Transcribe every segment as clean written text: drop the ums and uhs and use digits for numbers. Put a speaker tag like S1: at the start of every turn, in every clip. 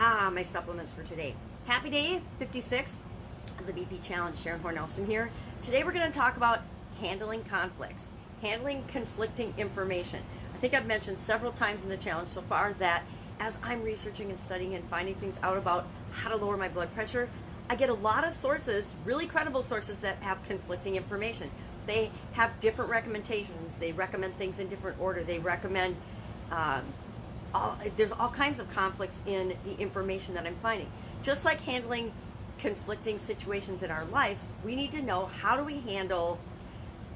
S1: My supplements for today. Happy day 56 of the BP Challenge. Sharon Horne-Ellstrom here. Today we're going to talk about handling conflicts, handling conflicting information. I think I've mentioned several times in the challenge so far that as I'm researching and studying and finding things out about how to lower my blood pressure, I get a lot of sources, really credible sources, that have conflicting information. They have different recommendations. They recommend things in different order. They recommend there's all kinds of conflicts in the information that I'm finding. Just like handling conflicting situations in our lives, we need to know, how do we handle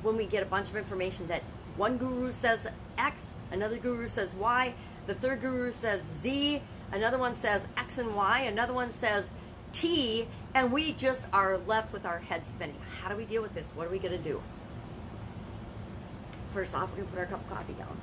S1: when we get a bunch of information that one guru says X, another guru says Y, the third guru says Z, another one says X and Y, another one says T, and we just are left with our head spinning. How do we deal with this? What are we going to do? First off, we're going to put our cup of coffee down.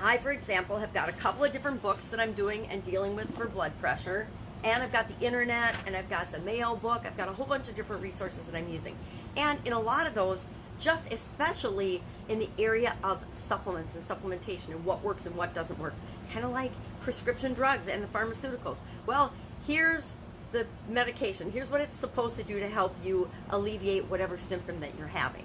S1: I, for example, have got a couple of different books that I'm doing and dealing with for blood pressure. And I've got the internet, and I've got the Mayo book. I've got a whole bunch of different resources that I'm using. And in a lot of those, just especially in the area of supplements and supplementation and what works and what doesn't work, kind of like prescription drugs and the pharmaceuticals. Well, here's the medication. Here's what it's supposed to do to help you alleviate whatever symptom that you're having.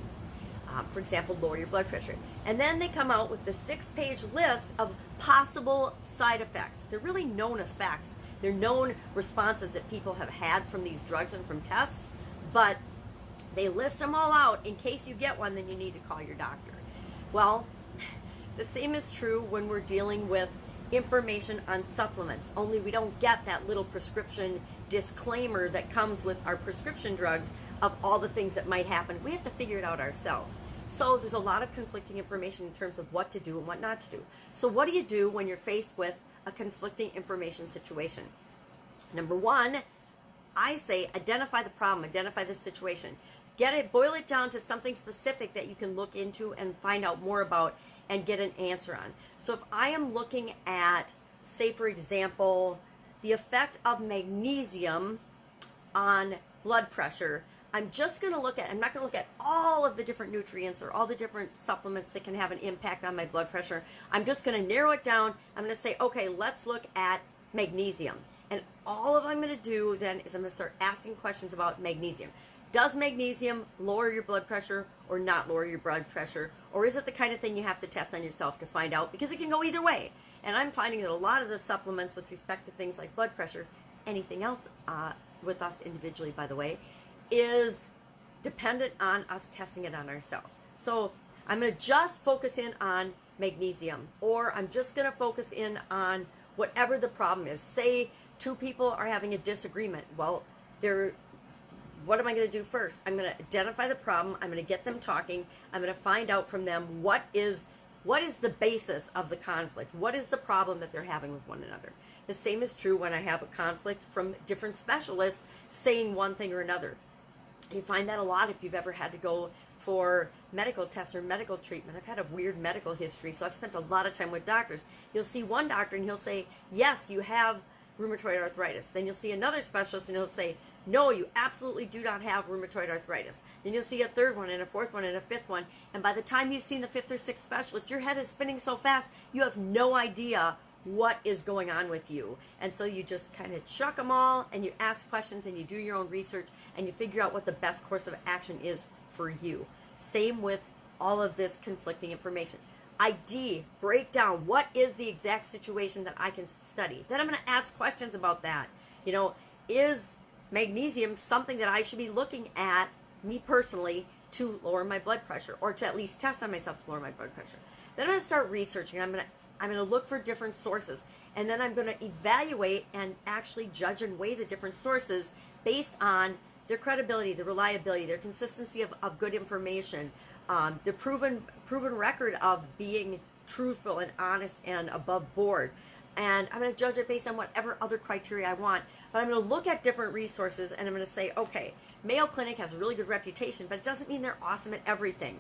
S1: For example, lower your blood pressure. And then they come out with the 6-page list of possible side effects. They're really known effects. They're known responses that people have had from these drugs and from tests, but they list them all out. In case you get one, then you need to call your doctor. Well, the same is true when we're dealing with information on supplements, only we don't get that little prescription disclaimer that comes with our prescription drugs of all the things that might happen. We have to figure it out ourselves. So there's a lot of conflicting information in terms of what to do and what not to do. So what do you do when you're faced with a conflicting information situation? Number one, I say identify the problem, identify the situation. Boil it down to something specific that you can look into and find out more about and get an answer on. So if I am looking at, say for example, the effect of magnesium on blood pressure, I'm just going to look at, I'm not going to look at all of the different nutrients or all the different supplements that can have an impact on my blood pressure. I'm just going to narrow it down. I'm going to say, okay, let's look at magnesium. And all I'm going to do then is I'm going to start asking questions about magnesium. Does magnesium lower your blood pressure or not lower your blood pressure? Or is it the kind of thing you have to test on yourself to find out? Because it can go either way. And I'm finding that a lot of the supplements with respect to things like blood pressure, anything else with us individually, by the way, is dependent on us testing it on ourselves. So I'm going to just focus in on magnesium, or I'm just going to focus in on whatever the problem is. Say two people are having a disagreement. Well, what am I going to do first? I'm going to identify the problem. I'm going to get them talking. I'm going to find out from them what is the basis of the conflict. What is the problem that they're having with one another? The same is true when I have a conflict from different specialists saying one thing or another. You find that a lot if you've ever had to go for medical tests or medical treatment. I've had a weird medical history, so I've spent a lot of time with doctors. You'll see one doctor and he'll say, yes, you have rheumatoid arthritis. Then you'll see another specialist and he'll say, no, you absolutely do not have rheumatoid arthritis. Then you'll see a third one and a fourth one and a fifth one. And by the time you've seen the fifth or sixth specialist, your head is spinning so fast, you have no idea what is going on with you. And so you just kind of chuck them all and you ask questions and you do your own research and you figure out what the best course of action is for you. Same with all of this conflicting information. Break down what is the exact situation that I can study. Then I'm going to ask questions about that. Is magnesium something that I should be looking at, me personally, to lower my blood pressure, or to at least test on myself to lower my blood pressure? Then I'm going to start researching. I'm going to look for different sources, and then I'm going to evaluate and actually judge and weigh the different sources based on their credibility, their reliability, their consistency of good information, the proven record of being truthful and honest and above board. And I'm going to judge it based on whatever other criteria I want. But I'm going to look at different resources and I'm going to say, okay, Mayo Clinic has a really good reputation, but it doesn't mean they're awesome at everything.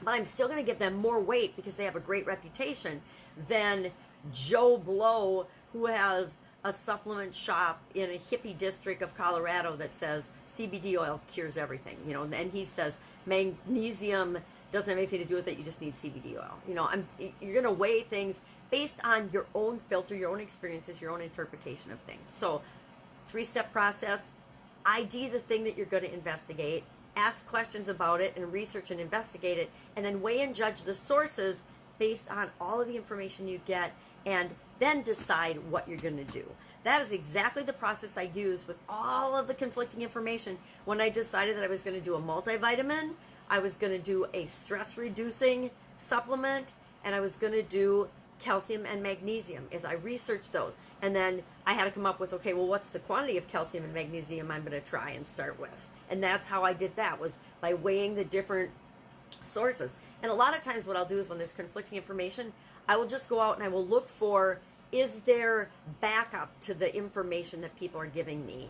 S1: But I'm still going to give them more weight because they have a great reputation than Joe Blow, who has a supplement shop in a hippie district of Colorado that says CBD oil cures everything, and he says magnesium doesn't have anything to do with it. You just need CBD oil. You know, you're going to weigh things based on your own filter, your own experiences, your own interpretation of things. So 3-step process: ID the thing that you're going to investigate, ask questions about it and research and investigate it, and then weigh and judge the sources based on all of the information you get, and then decide what you're going to do. That is exactly the process I used with all of the conflicting information when I decided that I was going to do a multivitamin, I was going to do a stress-reducing supplement, and I was going to do calcium and magnesium. As I researched those, and then I had to come up with, okay, well, what's the quantity of calcium and magnesium I'm going to try and start with? And that's how I did that, was by weighing the different sources. And a lot of times what I'll do is when there's conflicting information, I will just go out and I will look for, is there backup to the information that people are giving me?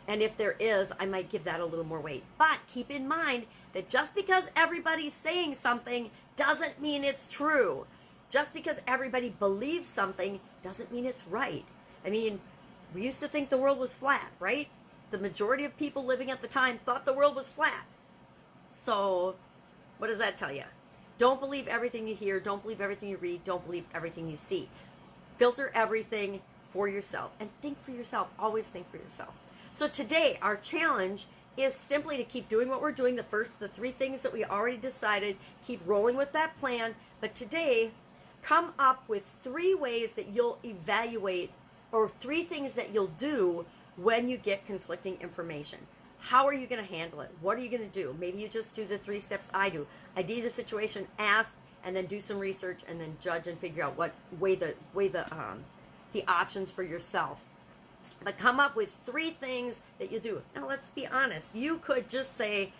S1: And if there is, I might give that a little more weight. But keep in mind that just because everybody's saying something doesn't mean it's true. Just because everybody believes something doesn't mean it's right. I mean, we used to think the world was flat, right? The majority of people living at the time thought the world was flat. So what does that tell you? Don't believe everything you hear. Don't believe everything you read. Don't believe everything you see. Filter everything for yourself and think for yourself. Always think for yourself. So today, our challenge is simply to keep doing what we're doing, the 3 things that we already decided, keep rolling with that plan. But today, come up with 3 ways that you'll evaluate, or 3 things that you'll do when you get conflicting information. How are you going to handle it? What are you going to do? Maybe you just do the 3 steps I do. ID the situation, ask, and then do some research, and then judge and figure out what weigh the options for yourself. But come up with 3 things that you do. Now, let's be honest. You could just say,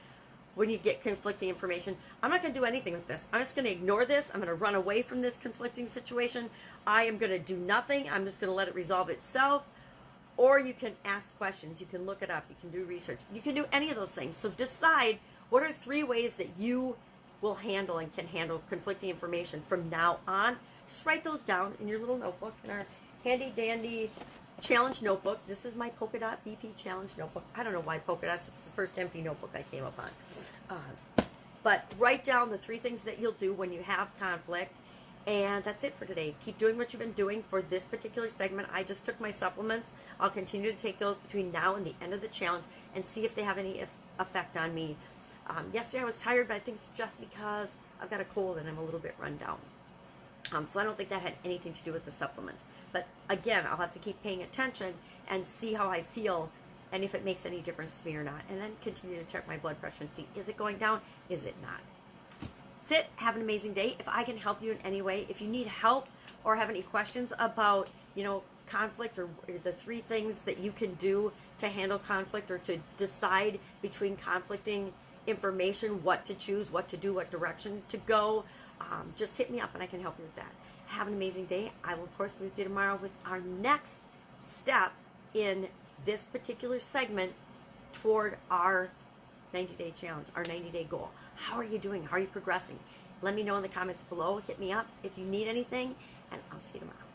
S1: when you get conflicting information, I'm not going to do anything with this. I'm just going to ignore this. I'm going to run away from this conflicting situation. I am going to do nothing. I'm just going to let it resolve itself. Or you can ask questions. You can look it up. You can do research. You can do any of those things. So decide, what are 3 ways that you will handle and can handle conflicting information from now on. Just write those down in your little notebook, in our handy dandy challenge notebook. This is my polka dot BP challenge notebook. I don't know why polka dots. It's the first empty notebook I came up on. But write down the 3 things that you'll do when you have conflict. And that's it for today. Keep doing what you've been doing for this particular segment. I just took my supplements. I'll continue to take those between now and the end of the challenge and see if they have any effect on me. Yesterday I was tired, but I think it's just because I've got a cold and I'm a little bit run down. So I don't think that had anything to do with the supplements. But again, I'll have to keep paying attention and see how I feel and if it makes any difference to me or not. And then continue to check my blood pressure and see, is it going down? Is it not? That's it. Have an amazing day. If I can help you in any way, if you need help or have any questions about, conflict or the 3 things that you can do to handle conflict or to decide between conflicting information, what to choose, what to do, what direction to go, just hit me up and I can help you with that. Have an amazing day. I will, of course, be with you tomorrow with our next step in this particular segment toward our 90-day challenge, our 90-day goal. How are you doing? How are you progressing? Let me know in the comments below. Hit me up if you need anything, and I'll see you tomorrow.